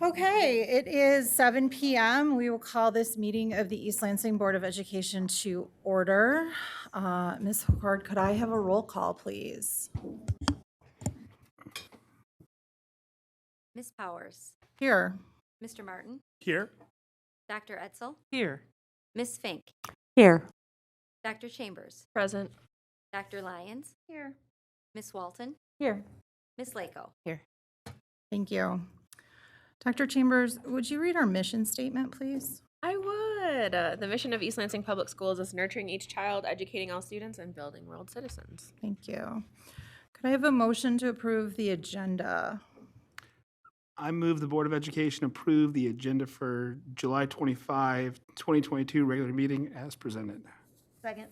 Okay, it is 7 PM. We will call this meeting of the East Lansing Board of Education to order. Ms. Hookard, could I have a roll call, please? Ms. Powers, Here. Mr. Martin, Here. Dr. Etzel, Here. Ms. Fink, Here. Dr. Chambers, Present. Dr. Lyons, Here. Ms. Walton, Here. Ms. Lako. Here. Thank you. Dr. Chambers, would you read our mission statement, please? I would. The mission of East Lansing Public Schools is nurturing each child, educating all students, and building world citizens. Thank you. Could I have a motion to approve the agenda? I move the Board of Education approve the agenda for July 25, 2022 regular meeting as presented. Second.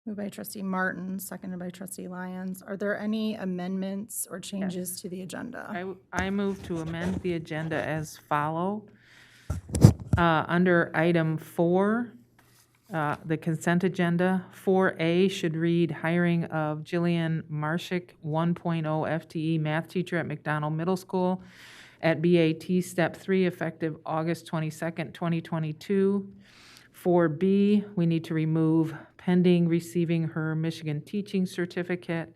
Moved by trustee Martin, seconded by trustee Lyons. Are there any amendments or changes to the agenda? I move to amend the agenda as follow. Under item 4, the consent agenda, 4A should read hiring of Jillian Marshick, 1.0 FTE math teacher at McDonald Middle School at BAT Step 3, effective August 22nd, 2022. 4B, we need to remove pending receiving her Michigan teaching certificate.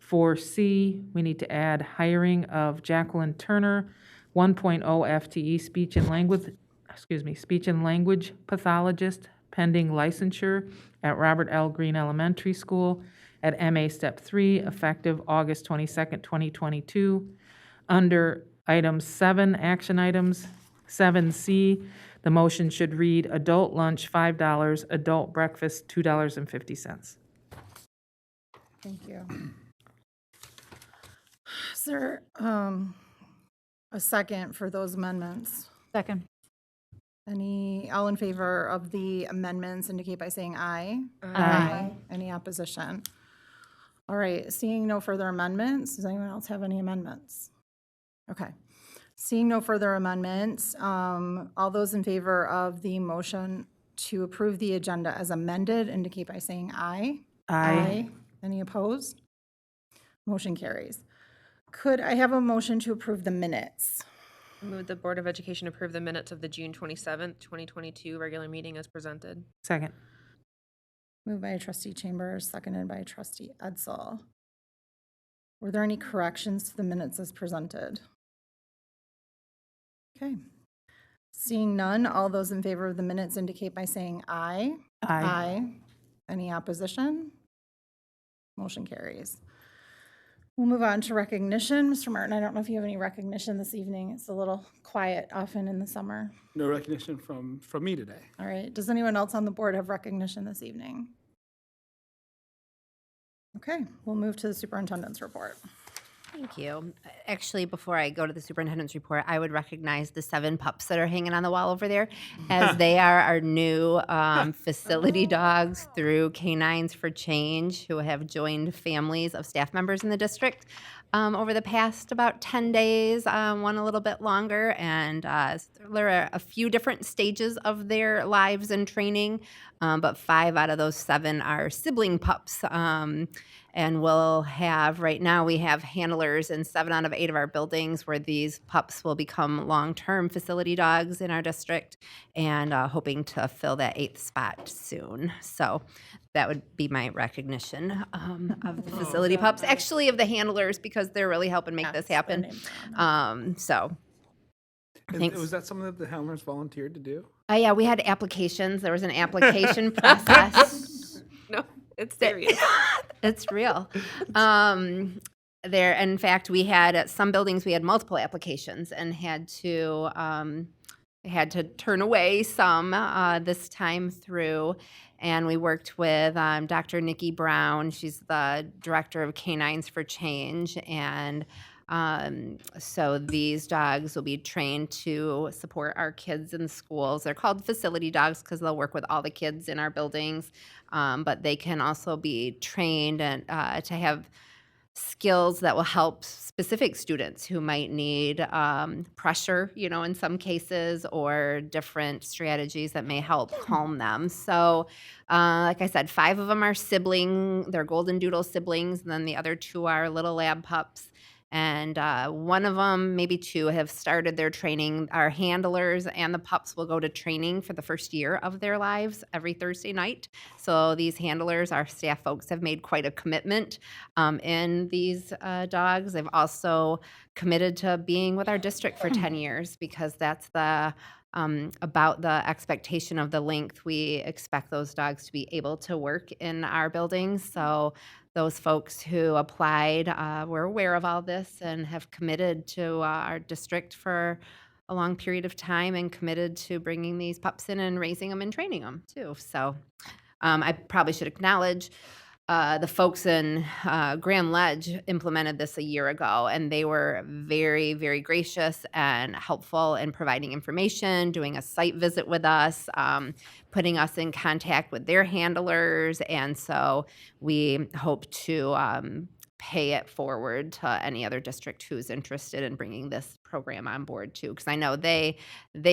4C, we need to add hiring of Jacqueline Turner, 1.0 FTE speech and language pathologist pending licensure at Robert L. Greene Elementary School at MA Step 3, effective August 22nd, 2022. Under item 7, action items, 7C, the motion should read adult lunch $5, adult breakfast $2.50. Thank you. Is there a second for those amendments? Second. All in favor of the amendments indicate by saying aye. Aye. Any opposition? All right, seeing no further amendments, does anyone else have any amendments? Okay. Seeing no further amendments, all those in favor of the motion to approve the agenda as amended indicate by saying aye. Aye. Any opposed? Motion carries. Could I have a motion to approve the minutes? Move the Board of Education approve the minutes of the June 27th, 2022 regular meeting as presented. Second. Moved by trustee Chambers, seconded by trustee Edsel. Were there any corrections to the minutes as presented? Okay. Seeing none, all those in favor of the minutes indicate by saying aye. Aye. Any opposition? Motion carries. We'll move on to recognition. Mr. Martin, I don't know if you have any recognition this evening. It's a little quiet often in the summer. No recognition from me today. All right. Does anyone else on the board have recognition this evening? Okay, we'll move to the superintendent's report. Thank you. Actually, before I go to the superintendent's report, I would recognize the 7 pups that are hanging on the wall over there, as they are our new facility dogs through Canines for Change, who have joined families of staff members in the district over the past about 10 days, one a little bit longer. And there are a few different stages of their lives and training, but 5 out of those 7 are sibling pups. And we'll have, right now, we have handlers in 7 out of 8 of our buildings where these pups will become long-term facility dogs in our district, and hoping to fill that 8th spot soon. So that would be my recognition of the facility pups, actually of the handlers, because they're really helping make this happen. So thanks. Was that something that the handlers volunteered to do? Yeah, we had applications. There was an application process. No, it's serious. It's real. There, in fact, we had at some buildings we had multiple applications and had to turn away some this time through. And we worked with Dr. Nikki Brown. She's the director of Canines for Change, and so these dogs will be trained to support our kids in schools. They're called facility dogs because they'll work with all the kids in our buildings, but they can also be trained and to have skills that will help specific students who might need pressure, in some cases, or different strategies that may help calm them. So, like I said, 5 of them are they're golden doodle siblings, and then the other 2 are little lab pups. And one of them, maybe two, have started their training. Our handlers and the pups will go to training for the first year of their lives every Thursday night. So these handlers, our staff folks, have made quite a commitment in these dogs. They've also committed to being with our district for 10 years because that's the about the expectation of the length we expect those dogs to be able to work in our buildings. So those folks who applied were aware of all this and have committed to our district for a long period of time and committed to bringing these pups in and raising them and training them too. So I probably should acknowledge the folks in Grand Ledge implemented this a year ago, and they were very, very gracious and helpful in providing information, doing a site visit with us, putting us in contact with their handlers. And so we hope to pay it forward to any other district who's interested in bringing this program on board too, because I know they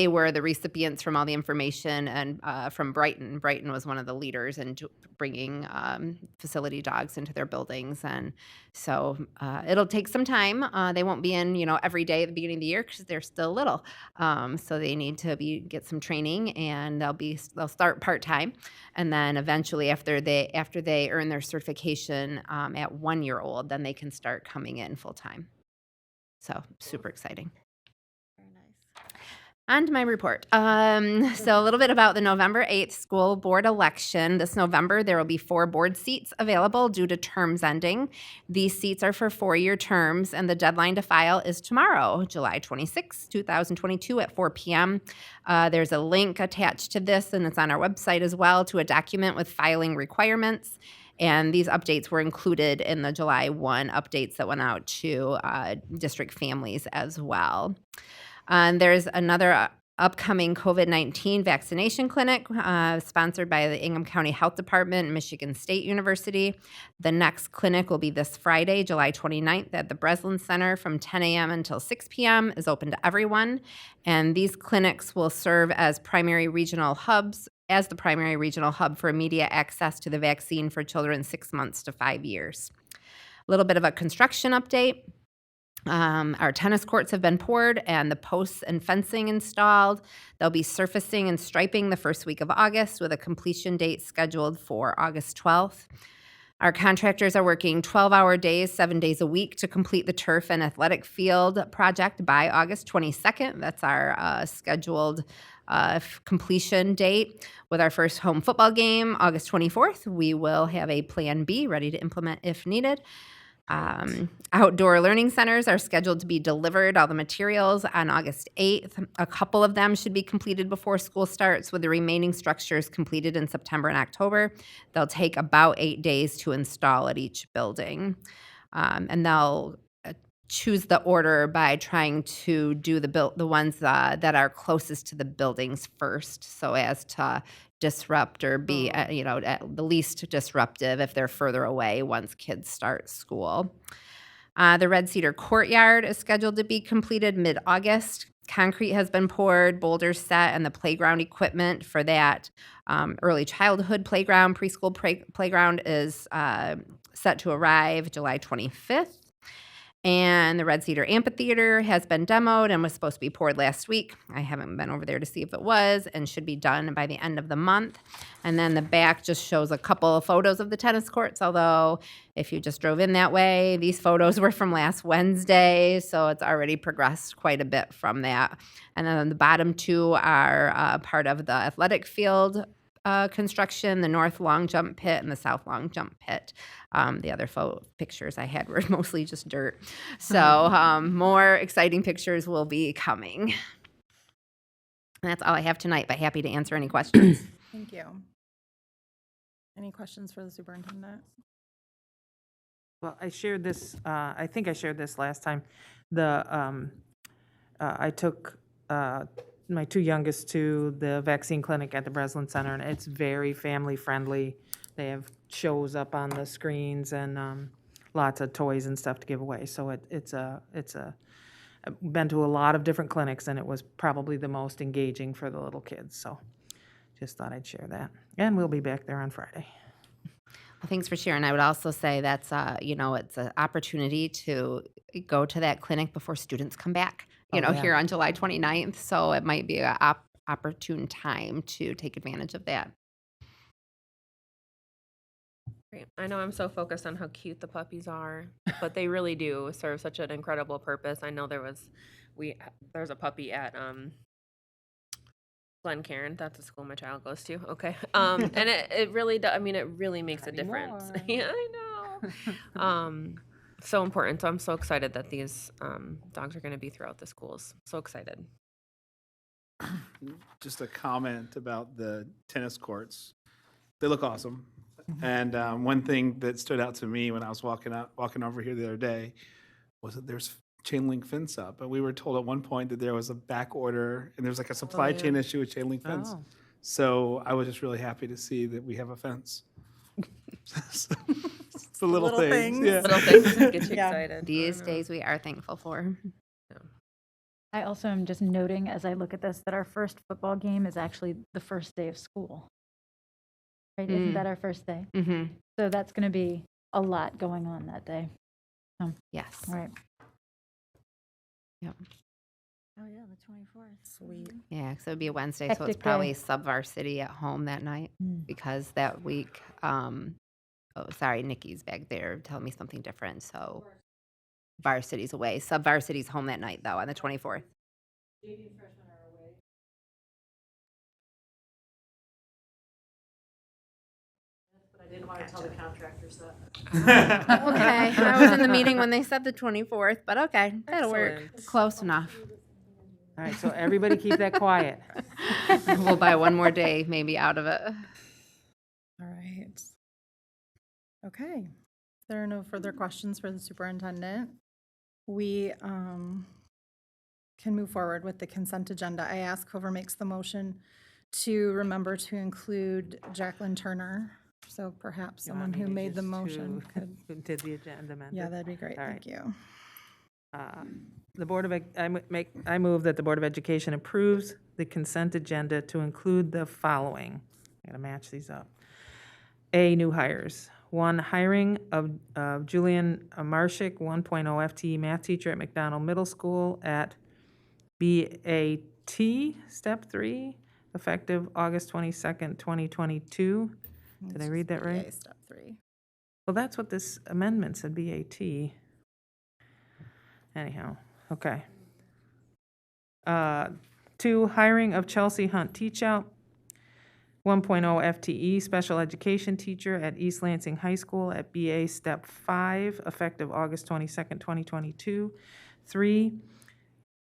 were the recipients from all the information and from Brighton. Brighton was one of the leaders in bringing facility dogs into their buildings, and so it'll take some time. They won't be in every day at the beginning of the year because they're still little, so they need to get some training, and they'll start part-time, and then eventually after they earn their certification at 1 year old, then they can start coming in full-time. So super exciting. Very nice. On to my report. So a little bit about the November 8th school board election. This November, there will be 4 board seats available due to terms ending. These seats are for 4-year terms, and the deadline to file is tomorrow, July 26, 2022 at 4 p.m. There's a link attached to this, and it's on our website as well, to a document with filing requirements. And these updates were included in the July 1 updates that went out to district families as well. There's another upcoming COVID-19 vaccination clinic sponsored by the Ingham County Health Department and Michigan State University. The next clinic will be this Friday, July 29th at the Breslin Center from 10 a.m. until 6 p.m. is open to everyone. And these clinics will serve as the primary regional hub for immediate access to the vaccine for children 6 months to 5 years. A little bit of a construction update. Our tennis courts have been poured and the posts and fencing installed. They'll be surfacing and striping the first week of August with a completion date scheduled for August 12th. Our contractors are working 12-hour days, 7 days a week to complete the turf and athletic field project by August 22nd. That's our scheduled completion date. With our first home football game, August 24th, we will have a plan B ready to implement if needed. Outdoor learning centers are scheduled to be delivered, all the materials, on August 8th. A couple of them should be completed before school starts, with the remaining structures completed in September and October. They'll take about 8 days to install at each building. And they'll choose the order by trying to do the ones that are closest to the buildings first, so as to disrupt or be at the least disruptive if they're further away once kids start school. The Red Cedar Courtyard is scheduled to be completed mid-August. Concrete has been poured, boulders set, and the playground equipment for that early childhood playground, preschool playground is set to arrive July 25th. And the Red Cedar Amphitheater has been demoed and was supposed to be poured last week. I haven't been over there to see if it was, and should be done by the end of the month. And then the back just shows a couple of photos of the tennis courts, although if you just drove in that way, these photos were from last Wednesday, so it's already progressed quite a bit from that. And then the bottom two are part of the athletic field construction, the north long jump pit and the south long jump pit. The other pictures I had were mostly just dirt. So more exciting pictures will be coming. And that's all I have tonight, but happy to answer any questions. Thank you. Any questions for the superintendent? Well, I shared this, I think I shared this last time. I took my 2 youngest to the vaccine clinic at the Breslin Center, and it's very family-friendly. They have shows up on the screens and lots of toys and stuff to give away. So I've been to a lot of different clinics, and it was probably the most engaging for the little kids. So just thought I'd share that. And we'll be back there on Friday. Thanks for sharing. I would also say that's, it's an opportunity to go to that clinic before students come back, Oh, yeah. here on July 29th. So it might be an opportune time to take advantage of that. Great. I know I'm so focused on how cute the puppies are, but they really do serve such an incredible purpose. I know there's a puppy at Glen Cairn. That's a school my child goes to. Okay. And it really does. I mean, it really makes a Not difference. anymore. Yeah, I know. So important. So I'm so excited that these dogs are going to be throughout the schools. So excited. Just a comment about the tennis courts. They look awesome. And one thing that stood out to me when I was walking over here the other day was that there's chain link fence up. But we were told at one point that there was a back order and there was like a supply chain issue with chain link fence. Oh. So I was just really happy to see that we have a fence. It's the little things. Yeah. Little things that get you Yeah. excited. These days we are thankful for. I also am just noting as I look at this that our first football game is actually the first day of school. Right? Isn't that our first day? Mm-hmm. So that's going to be a lot going on that day. Yes. All right. Yep. Oh, yeah, the 24th. Sweet. Yeah, so it'd be a Wednesday, so it's Hectic day. probably sub-varsity at home that night because that week, Nikki's back there telling me something different, so varsity's away. Sub-varsity's home that night, though, on the 24th. I didn't want to tell the contractors that. Okay, I was in the meeting when they said the 24th, but okay, that'll work. Excellent. Close enough. All right, so everybody keep that quiet. We'll buy one more day maybe out of it. All right. Okay. If there are no further questions for the superintendent, we can move forward with the consent agenda. I ask whoever makes the motion to remember to include Jacqueline Turner. So perhaps You want someone me who to made the just motion to- could. Did the agenda amended? Yeah, that'd be great. All Thank you. The Board of, I move that the Board of Education approves the consent agenda to include the following. I gotta match these up. A, new hires. 1, hiring of Julian Marshik, 1.0 FTE math teacher at McDonald Middle School at BAT, step 3, effective August 22nd, 2022. Did I read that right? BA step 3. Well, that's what this amendment said, BAT. Anyhow, okay. 2, hiring of Chelsea Hunt Teachout, 1.0 FTE special education teacher at East Lansing High School at BA Step 5, effective August 22nd, 2022. 3,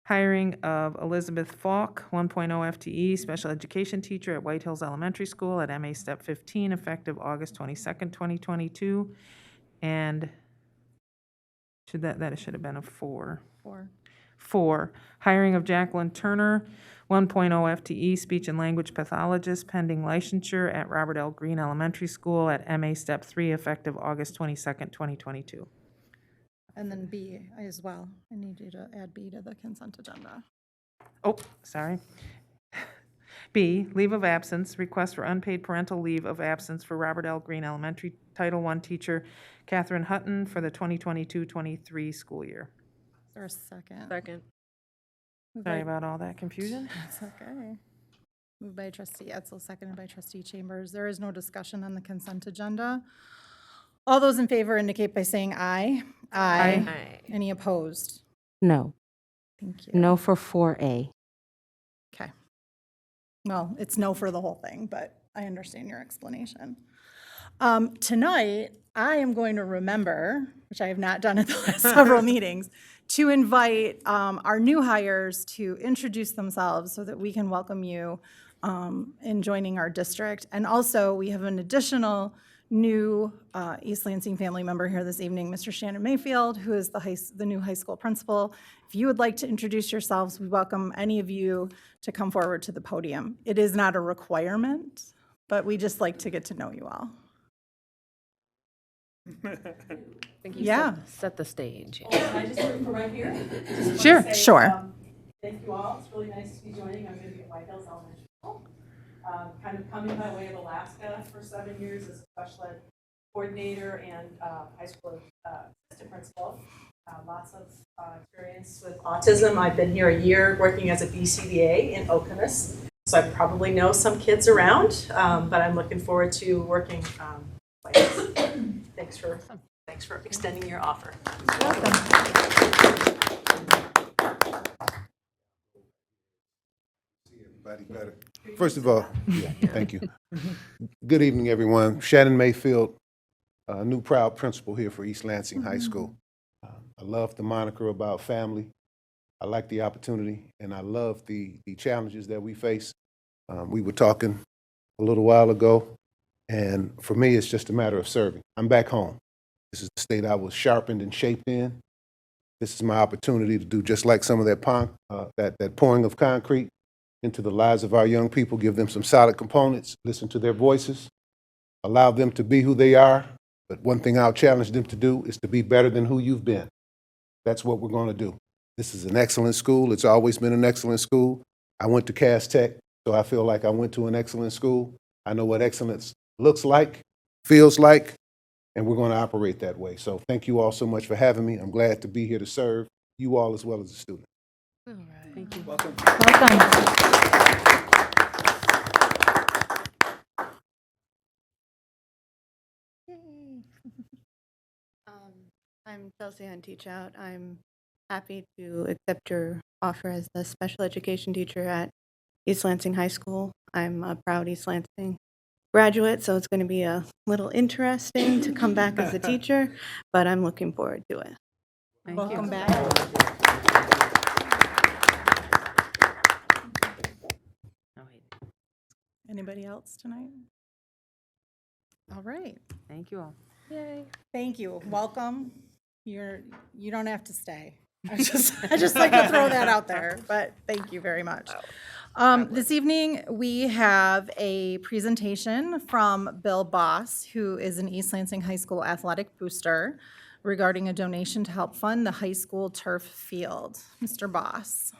hiring of Elizabeth Falk, 1.0 FTE special education teacher at White Hills Elementary School at MA Step 15, effective August 22nd, 2022. And that should have been a 4. 4, hiring of Jacqueline Turner, 1.0 FTE speech and language pathologist pending licensure at Robert L. Green Elementary School at MA Step 3, effective August 22nd, 2022. And then B as well. I need you to add B to the consent agenda. Oh, sorry. B, leave of absence, request for unpaid parental leave of absence for Robert L. Green Elementary Title I teacher Catherine Hutton for the 2022-23 school year. Is there a second? Second. Moved Sorry by- about all that confusion. It's okay. Moved by trustee Edsel, seconded by trustee Chambers. There is no discussion on the consent agenda. All those in favor indicate by saying aye. Aye. Hi. Any opposed? No. Thank you. No for 4A. Okay. Well, it's no for the whole thing, but I understand your explanation. Tonight, I am going to remember, which I have not done at the last several meetings, to invite our new hires to introduce themselves so that we can welcome you in joining our district. And also, we have an additional new East Lansing family member here this evening, Mr. Shannon Mayfield, who is the new high school principal. If you would like to introduce yourselves, we welcome any of you to come forward to the podium. It is not a requirement, but we just like to get to know you all. I think you Yeah. set the stage. Can I just move from right here? Just Sure, wanna say, sure. Thank you all. It's really nice to be joining. I'm going to be at White Hills Elementary School. Kind of coming by way of Alaska for 7 years as a special ed coordinator and high school assistant principal. Lots of experience with autism. I've been here a year working as a BCBA in Okemos, so I probably know some kids around, but I'm looking forward to working like this. Thanks for extending your offer. Everybody better. First of all, yeah, thank you. Good evening, everyone. Shannon Mayfield, new proud principal here for East Lansing High School. I love the moniker about family. I like the opportunity, and I love the challenges that we face. We were talking a little while ago, and for me, it's just a matter of serving. I'm back home. This is the state I was sharpened and shaped in. This is my opportunity to do just like some of that pouring of concrete into the lives of our young people, give them some solid components, listen to their voices, allow them to be who they are. But one thing I'll challenge them to do is to be better than who you've been. That's what we're going to do. This is an excellent school. It's always been an excellent school. I went to Cass Tech, so I feel like I went to an excellent school. I know what excellence looks like, feels like, and we're going to operate that way. So thank you all so much for having me. I'm glad to be here to serve you all as well as the students. Thank you. Welcome. I'm Chelsea Hunt Teachout. I'm happy to accept your offer as the special education teacher at East Lansing High School. I'm a proud East Lansing graduate, so it's going to be a little interesting to come back as a teacher, but I'm looking forward to it. Thank Welcome you. back. Anybody else tonight? All right. Thank you all. Thank you. Welcome. You don't have to stay. I just like to throw that out there, but thank you very much. This evening, we have a presentation from Bill Boss, who is an East Lansing High School athletic booster, regarding a donation to help fund the high school turf field. Mr. Boss.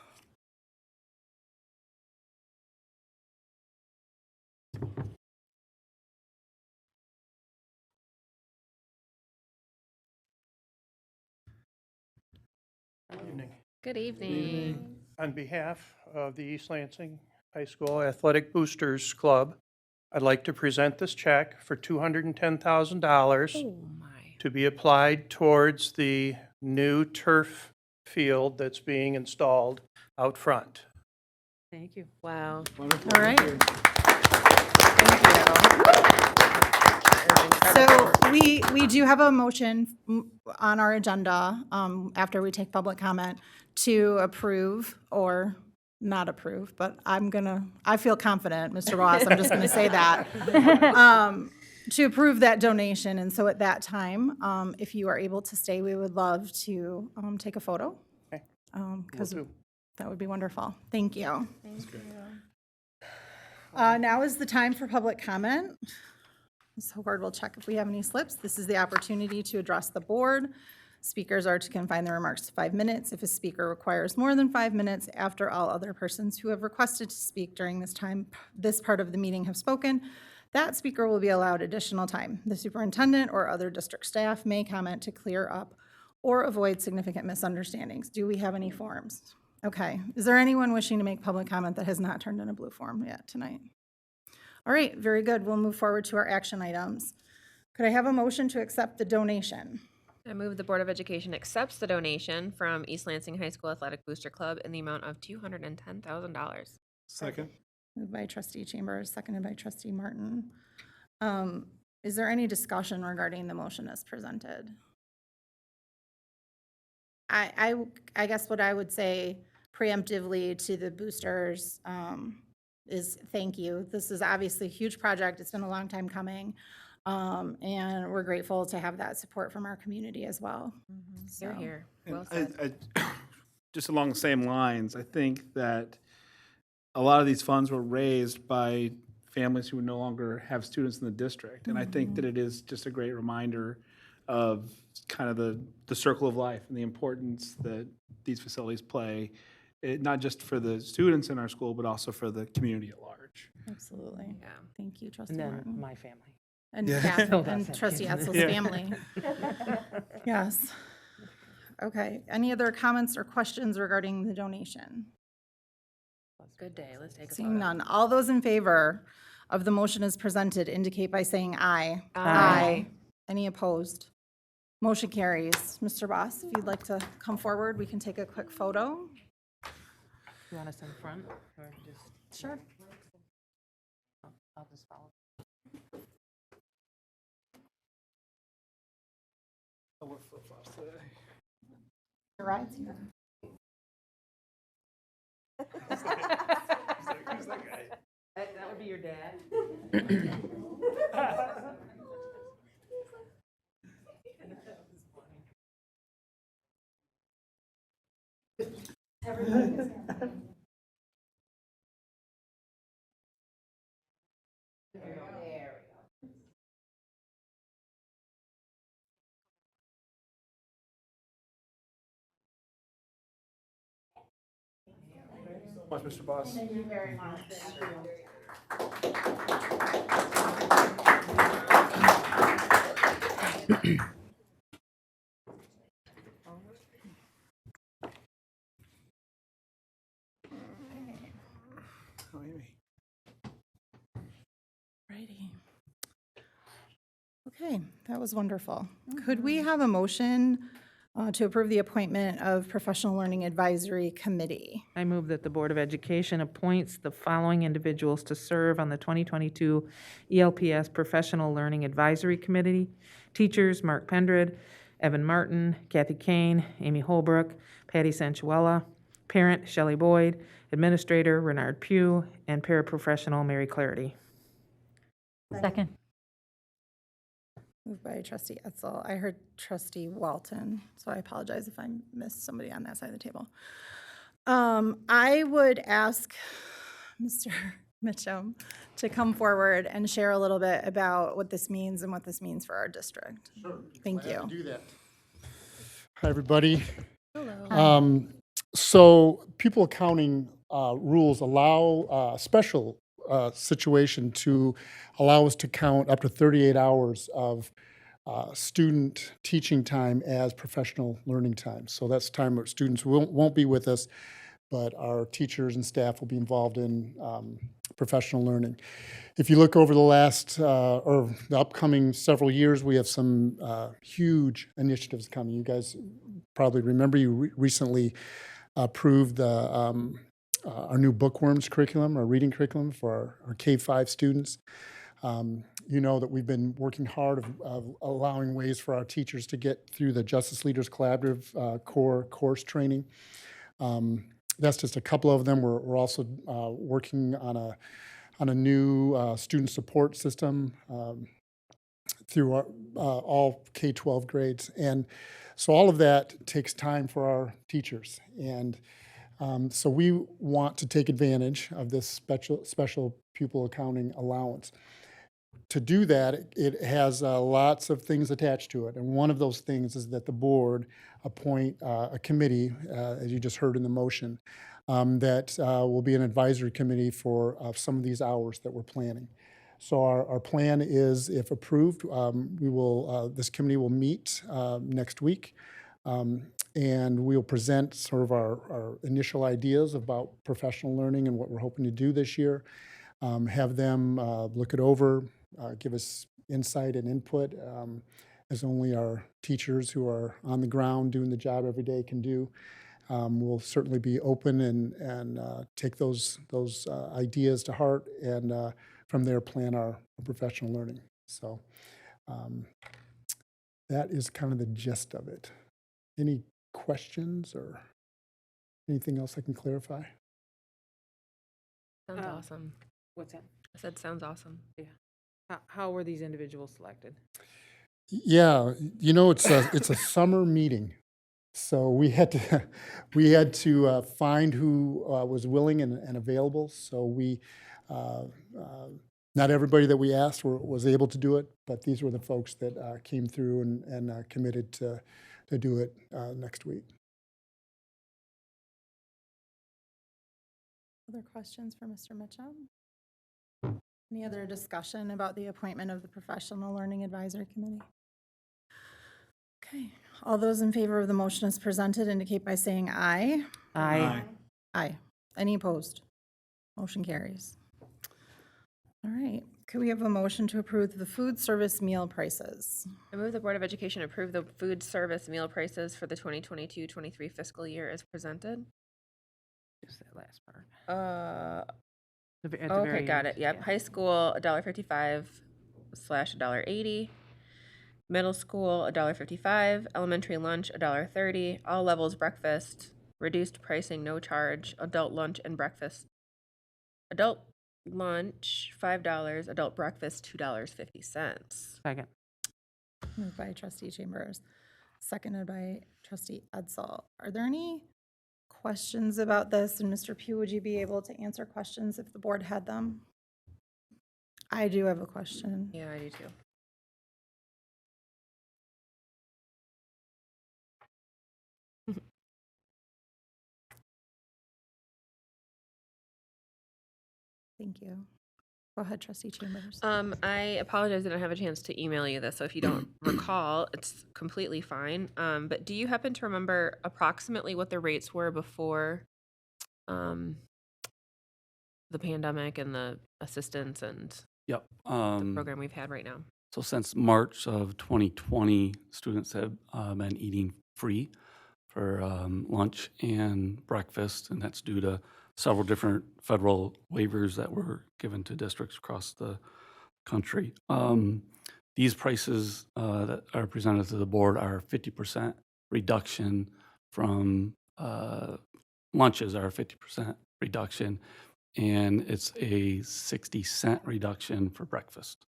Good evening. On behalf of the East Lansing High School Athletic Boosters Club, I'd like to present this check for $210,000 Oh my. to be applied towards the new turf field that's being installed out front. Thank you. Wow. All right. So we do have a motion on our agenda after we take public comment to approve or not approve, but I feel confident, Mr. Ross, I'm just gonna say that. To approve that donation, and so at that time, if you are able to stay, we would love to take a photo. Okay. Because Will do. that would be wonderful. Thank you. Now is the time for public comment. Ms. Howard will check if we have any slips. This is the opportunity to address the board. Speakers are to confine their remarks to 5 minutes. If a speaker requires more than 5 minutes after all other persons who have requested to speak during this part of the meeting have spoken, that speaker will be allowed additional time. The superintendent or other district staff may comment to clear up or avoid significant misunderstandings. Do we have any forms? Okay. Is there anyone wishing to make public comment that has not turned in a blue form yet tonight? All right, very good. We'll move forward to our action items. Could I have a motion to accept the donation? I move the Board of Education accepts the donation from East Lansing High School Athletic Booster Club in the amount of $210,000. Second. Moved by trustee Chambers, seconded by trustee Martin. Is there any discussion regarding the motion as presented? I guess what I would say preemptively to the boosters is thank you. This is obviously a huge project. It's been a long time coming. And we're grateful to have that support from our community as well. You're So, here. And Well said. just along the same lines, I think that a lot of these funds were raised by families who no longer have students in the district. And I think that it is just a great reminder of kind of the circle of life and the importance that these facilities play, not just for the students in our school, but also for the community at large. Absolutely. Yeah. Thank you, trustee And then Martin. my family. And Yeah. Kath- Oh, and that's trustee happening. Etzel's family. Yes. Okay, any other comments or questions regarding the donation? Good day. Let's take a Seeing photo. none, all those in favor of the motion as presented indicate by saying aye. Aye. Any opposed? Motion carries. Mr. Boss, if you'd like to come forward, we can take a quick photo. You want us in front or just? Sure. I'll just follow. Your ride's here. That would be your dad. Much, Mr. Boss. Thank you very much. Thank you. Oh, Amy. Righty. Okay, that was wonderful. Could we have a motion to approve the appointment of Professional Learning Advisory Committee? I move that the Board of Education appoints the following individuals to serve on the 2022 ELPS Professional Learning Advisory Committee. Teachers, Mark Pendred, Evan Martin, Kathy Kane, Amy Holbrook, Patty Sanchuela. Parent, Shelley Boyd. Administrator, Renard Pugh. And paraprofessional, Mary Clarity. Second. Moved by trustee Etzel. I heard trustee Walton, so I apologize if I missed somebody on that side of the table. I would ask Mr. Mitchum to come forward and share a little bit about what this means and what this means for our district. Sure. Thank Glad to you. do that. Hi, everybody. Hello. So pupil accounting rules allow a special situation to allow us to count up to 38 hours of student teaching time as professional learning time. So that's time where students won't be with us, but our teachers and staff will be involved in professional learning. If you look over the last, or the upcoming several years, we have some huge initiatives coming. You guys probably remember you recently approved our new Bookworms curriculum, our reading curriculum for our K-5 students. You know that we've been working hard of allowing ways for our teachers to get through the Justice Leaders Collaborative core course training. That's just a couple of them. We're also working on a new student support system through all K-12 grades. And so all of that takes time for our teachers. And so we want to take advantage of this special pupil accounting allowance. To do that, it has lots of things attached to it. And one of those things is that the board appoint a committee, as you just heard in the motion, that will be an advisory committee for some of these hours that we're planning. So our plan is, if approved, this committee will meet next week. And we'll present sort of our initial ideas about professional learning and what we're hoping to do this year. Have them look it over, give us insight and input, as only our teachers who are on the ground doing the job every day can do. We'll certainly be open and take those ideas to heart, and from there plan our professional learning. So that is kind of the gist of it. Any questions or anything else I can clarify? Sounds awesome. What's that? I said sounds awesome. How were these individuals selected? Yeah, you know, it's a summer meeting, so we had to find who was willing and available. So we not everybody that we asked was able to do it, but these were the folks that came through and committed to do it next week. Other questions for Mr. Mitchum? Any other discussion about the appointment of the Professional Learning Advisory Committee? Okay, all those in favor of the motion as presented indicate by saying aye. Aye. Aye. Any opposed? Motion carries. All right, could we have a motion to approve the food service meal prices? I move the Board of Education approve the food service meal prices for the 2022-23 fiscal year as presented. Just that last part. Uh, At the okay, very got end, it. Yep. yeah. High school, $1.55/$1.80. Middle school, $1.55. Elementary lunch, $1.30. All levels breakfast, reduced pricing, no charge. Adult lunch and breakfast. Adult lunch, $5. Adult breakfast, $2.50. Second. Moved by trustee Chambers, seconded by trustee Edsall. Are there any questions about this? And Mr. Pugh, would you be able to answer questions if the board had them? I do have a question. Yeah, I do too. Thank you. Go ahead, trustee Chambers. I apologize I didn't have a chance to email you this, so if you don't recall, it's completely fine. But do you happen to remember approximately what the rates were before the pandemic and the assistance and Yep. the program we've had right now? So since March of 2020, students have been eating free for lunch and breakfast, and that's due to several different federal waivers that were given to districts across the country. These prices that are presented to the board are 50% reduction from lunches are a 50% reduction, and it's a 60-cent reduction for breakfast.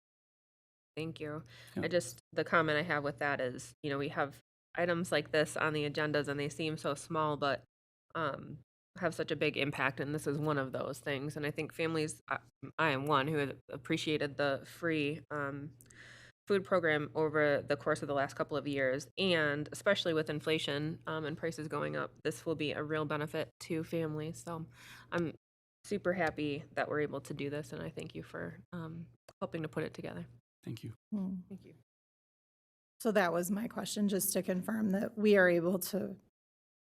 Thank you. Yep. The comment I have with that is, we have items like this on the agendas and they seem so small, but have such a big impact. And this is one of those things. And I think families, I am one who had appreciated the free food program over the course of the last couple of years. And especially with inflation and prices going up, this will be a real benefit to families. So I'm super happy that we're able to do this. And I thank you for helping to put it together. Thank you. Thank you. So that was my question, just to confirm that we are able to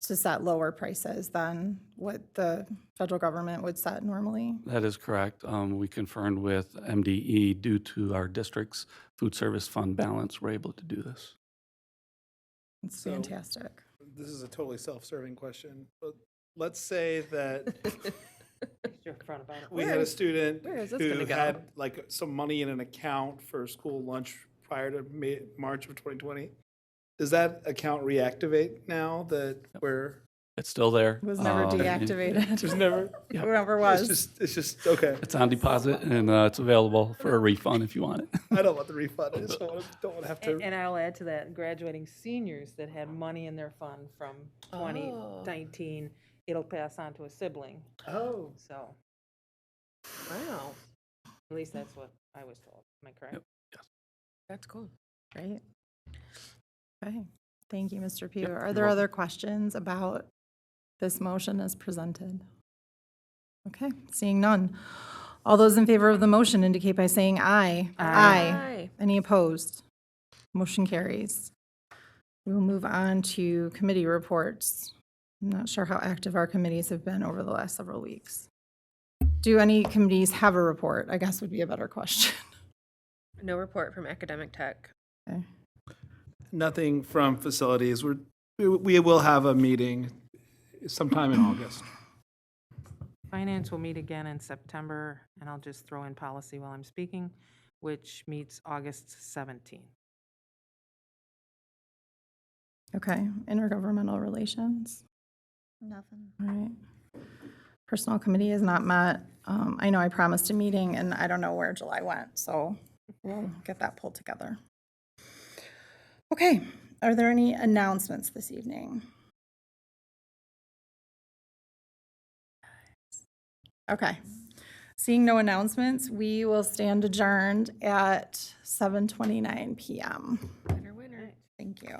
set lower prices than what the federal government would set normally. That is correct. We confirmed with MDE due to our district's food service fund balance, we're able to do this. It's So- fantastic. This is a totally self-serving question, but let's say that we had a student where is this who gonna go? had like some money in an account for school lunch prior to March of 2020. Does that account reactivate now that we're? It's still there. It was never and deactivated. Just never. Yep. Whoever was. It's just okay. It's on deposit and it's available for a refund if you want it. I don't want the refund. I just don't want to have to. And I'll add to that, graduating seniors that had money in their fund from 2019, it'll pass on to a sibling, Oh, so Wow. at least that's what I was told. Am I correct? Yep. That's cool. Great. Okay, thank you, Mr. Pugh. Yep, Are you're there welcome. other questions about this motion as presented? Okay, seeing none. All those in favor of the motion indicate by saying aye. Aye. Any opposed? Motion carries. We will move on to committee reports. I'm not sure how active our committees have been over the last several weeks. Do any committees have a report? I guess would be a better question. No report from academic tech. Okay. nothing from facilities. We will have a meeting sometime in August. Finance will meet again in September, and I'll just throw in policy while I'm speaking, which meets August 17th. Okay, intergovernmental relations. Nothing. All right. Personnel committee has not met. I know I promised a meeting and I don't know where July went, so we'll get that pulled together. Okay, are there any announcements this evening? Okay, seeing no announcements, we will stand adjourned at 7:29 p.m. Winner, winner. Thank you.